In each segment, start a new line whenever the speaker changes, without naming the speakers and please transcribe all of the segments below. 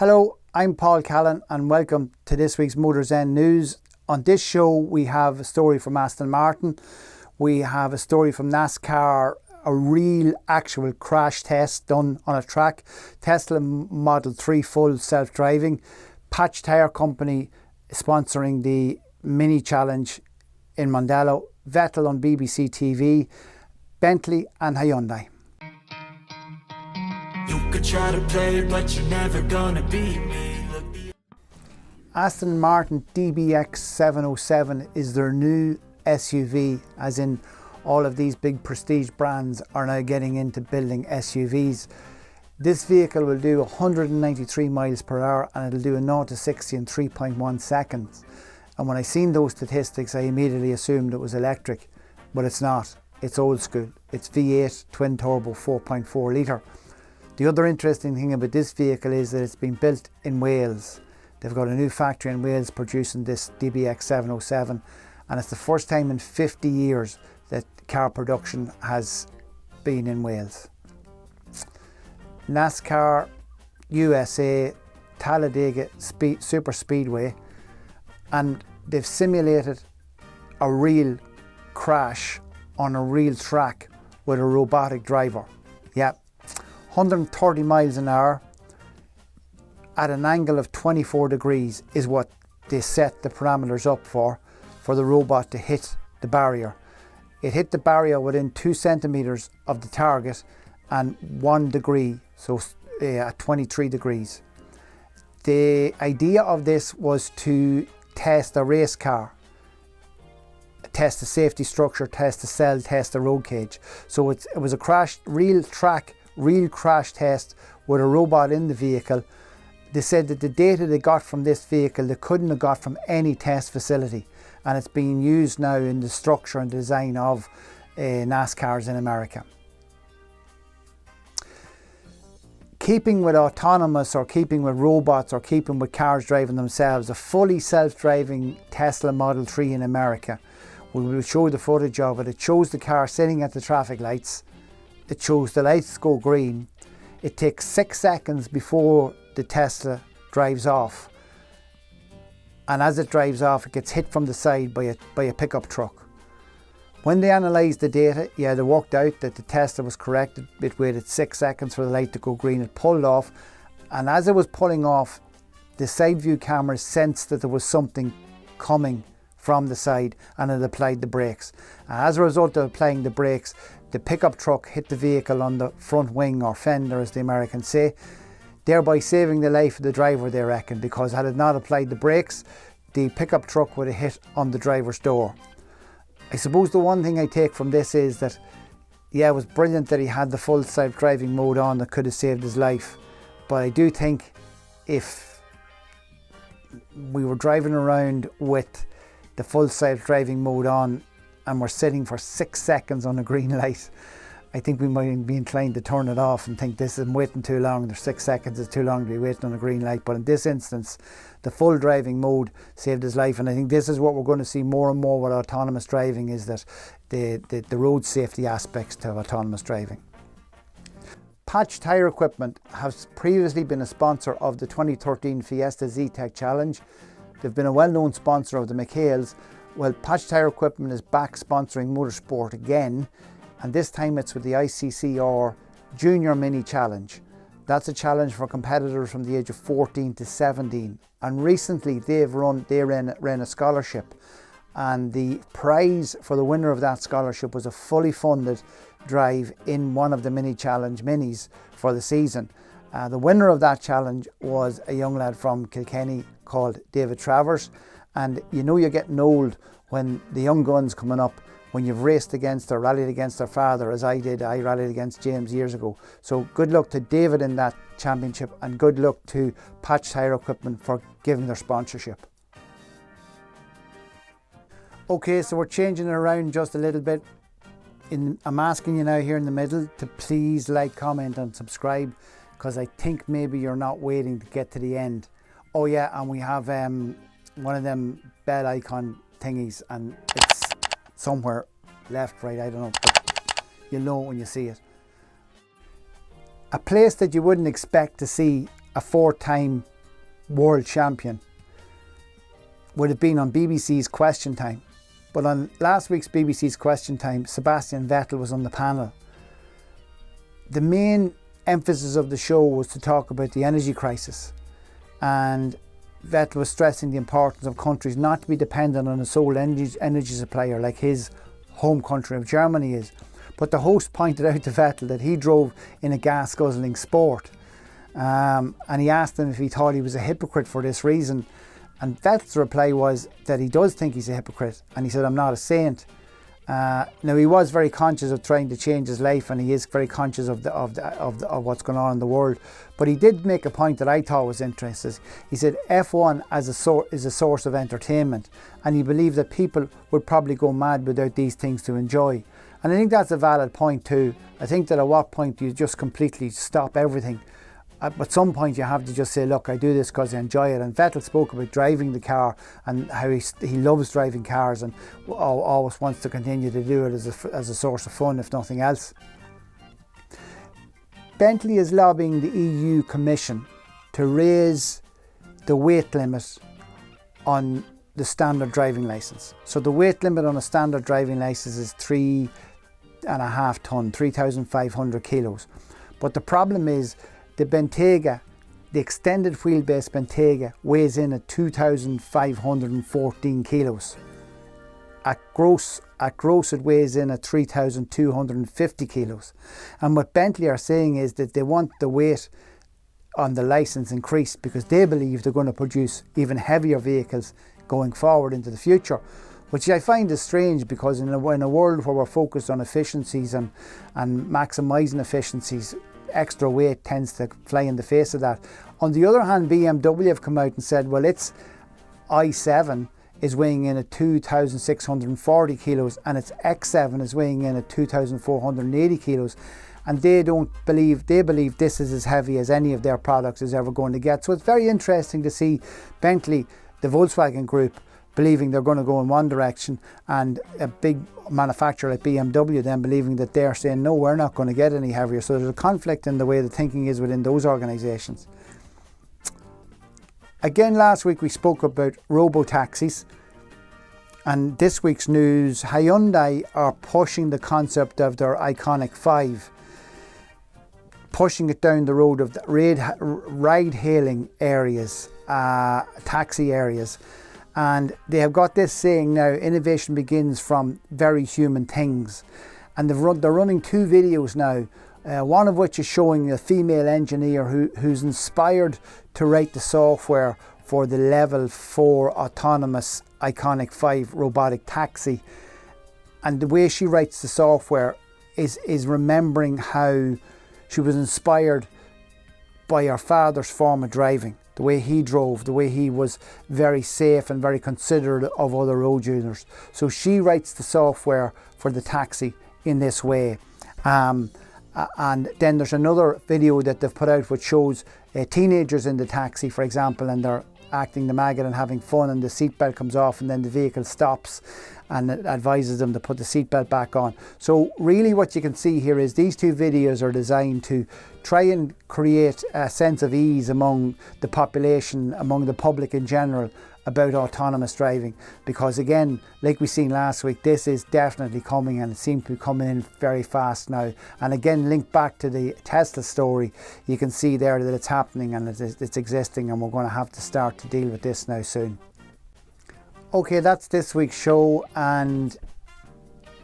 Hello, I'm Paul Callan and welcome to this week's MotorZen news. On this show we have a story from Aston Martin, we have a story from Nascar, a real actual crash test done on a track, Tesla Model 3 full self-driving, Patch Tyre Company sponsoring the mini challenge in Mondello, Vettel on BBC TV, Bentley and Hyundai. You could try to play, but you're never gonna beat me. Aston Martin DBX 707 is their new SUV, as in all of these big prestige brands are now getting into building SUVs. This vehicle will do 193 miles per hour and it'll do a 0 to 60 in 3.1 seconds. And when I seen those statistics, I immediately assumed it was electric, but it's not. It's old school. It's V8 twin turbo 4.4 litre. The other interesting thing about this vehicle is that it's been built in Wales. They've got a new factory in Wales producing this DBX 707, and it's the first time in 50 years that car production has been in Wales. NASCAR USA Talladega Super Speedway, and they've simulated a real crash on a real track with a robotic driver. Yeah, 130 miles an hour at an angle of 24 degrees is what they set the parameters up for the robot to hit the barrier. It hit the barrier within 2 centimeters of the target and 1 degree, so at 23 degrees. The idea of this was to test a race car, test the safety structure, test the cell, test the road cage. So it was a real crash test with a robot in the vehicle. They said that the data they got from this vehicle they couldn't have got from any test facility, and it's being used now in the structure and design of NASCARs in America. Keeping with autonomous, or keeping with robots, or keeping with cars driving themselves, a fully self-driving Tesla Model 3 in America. We will show the footage of it. It shows the car sitting at the traffic lights. It shows the lights go green. It takes 6 seconds before the Tesla drives off. And as it drives off, it gets hit from the side by a pickup truck. When they analysed the data, yeah, they worked out that the Tesla was correct. It waited 6 seconds for the light to go green. It pulled off. And as it was pulling off, the side view camera sensed that there was something coming from the side, and it applied the brakes. And as a result of applying the brakes, the pickup truck hit the vehicle on the front wing, or fender as the Americans say, thereby saving the life of the driver, they reckon, because had it not applied the brakes, the pickup truck would have hit on the driver's door. I suppose the one thing I take from this is that, yeah, it was brilliant that he had the full self-driving mode on that could have saved his life. But I do think if we were driving around with the full self-driving mode on and we're sitting for 6 seconds on a green light, I think we might be inclined to turn it off and think this is waiting too long. There's 6 seconds is too long to be waiting on a green light. But in this instance, the full driving mode saved his life, and I think this is what we're going to see more and more with autonomous driving, is that the road safety aspects to autonomous driving. Patch Tyre Equipment has previously been a sponsor of the 2013 Fiesta Z-Tech Challenge. They've been a well-known sponsor of the McHale's. Well, Patch Tyre Equipment is back sponsoring motorsport again, and this time it's with the ICCR Junior Mini Challenge. That's a challenge for competitors from the age of 14 to 17. And recently they ran a scholarship, and the prize for the winner of that scholarship was a fully funded drive in one of the mini challenge minis for the season. The winner of that challenge was a young lad from Kilkenny called David Travers. And you know you're getting old when the young guns coming up, when you've raced against or rallied against their father, as I did. I rallied against James years ago. So good luck to David in that championship, and good luck to Patch Tyre Equipment for giving their sponsorship. Okay, so we're changing it around just a little bit. I'm asking you now here in the middle to please like, comment and subscribe, because I think maybe you're not waiting to get to the end. Oh yeah, and we have one of them bell icon thingies, and it's somewhere left, right, I don't know, but you'll know when you see it. A place that you wouldn't expect to see a 4-time world champion would have been on BBC's Question Time. But on last week's BBC's Question Time, Sebastian Vettel was on the panel. The main emphasis of the show was to talk about the energy crisis, and Vettel was stressing the importance of countries not to be dependent on a sole energy supplier like his home country of Germany is. But the host pointed out to Vettel that he drove in a gas-guzzling sport, and he asked him if he thought he was a hypocrite for this reason. And Vettel's reply was that he does think he's a hypocrite, and he said, "I'm not a saint." Now, he was very conscious of trying to change his life, and he is very conscious of what's going on in the world. But he did make a point that I thought was interesting. He said F1 is a source of entertainment, and he believed that people would probably go mad without these things to enjoy. And I think that's a valid point too. I think that at what point do you just completely stop everything? At some point you have to just say, look, I do this because I enjoy it. And Vettel spoke about driving the car and how he loves driving cars and always wants to continue to do it as a source of fun, if nothing else. Bentley is lobbying the EU Commission to raise the weight limit on the standard driving licence. So the weight limit on a standard driving licence is 3.5 tonne, 3,500 kilos. But the problem is, the Bentayga, the extended wheelbase Bentayga, weighs in at 2,514 kilos. At gross it weighs in at 3,250 kilos. And what Bentley are saying is that they want the weight on the licence increased because they believe they're going to produce even heavier vehicles going forward into the future, which I find is strange because in a world where we're focused on efficiencies and maximising efficiencies, extra weight tends to fly in the face of that. On the other hand, BMW have come out and said, well, its i7 is weighing in at 2,640 kilos and its X7 is weighing in at 2,480 kilos. And they believe this is as heavy as any of their products is ever going to get. So it's very interesting to see Bentley, the Volkswagen Group, believing they're going to go in one direction, and a big manufacturer like BMW then believing that they're saying, no, we're not going to get any heavier. So there's a conflict in the way the thinking is within those organisations. Again, last week we spoke about robo-taxis, and this week's news, Hyundai are pushing the concept of their Iconic 5, pushing it down the road of the ride-hailing areas, taxi areas. And they have got this saying now, innovation begins from very human things. And they're running two videos now, one of which is showing a female engineer who's inspired to write the software for the level 4 autonomous Iconic 5 robotic taxi. And the way she writes the software is remembering how she was inspired by her father's form of driving. The way he drove, the way he was very safe and very considerate of other road users. So she writes the software for the taxi in this way. And then there's another video that they've put out which shows teenagers in the taxi, for example, and they're acting the maggot and having fun, and the seatbelt comes off and then the vehicle stops and it advises them to put the seatbelt back on. So really what you can see here is these two videos are designed to try and create a sense of ease among the population, among the public in general, about autonomous driving. Because again, like we seen last week, this is definitely coming, and it seems to be coming in very fast now. And again, linked back to the Tesla story, you can see there that it's happening and it's existing, and we're going to have to start to deal with this now soon. Okay, that's this week's show, and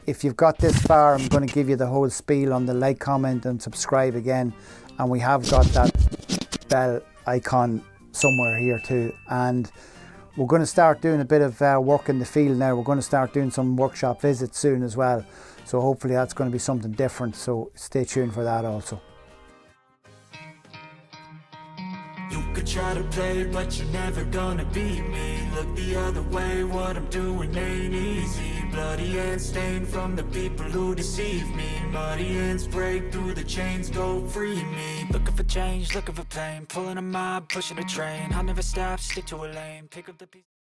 if you've got this far, I'm going to give you the whole spiel on the like, comment and subscribe again. And we have got that bell icon somewhere here too. And we're going to start doing a bit of work in the field now. We're going to start doing some workshop visits soon as well. So hopefully that's going to be something different. So stay tuned for that also.
You could try to play, but you're never gonna beat me. Look the other way, what I'm doing ain't easy. Bloody hands stained from the people who deceive me. Muddy hands break through the chains, go free me. Looking for change, looking for pain, pulling a mob, pushing a train. I'll never stop, stick to a lane, pick up the pieces.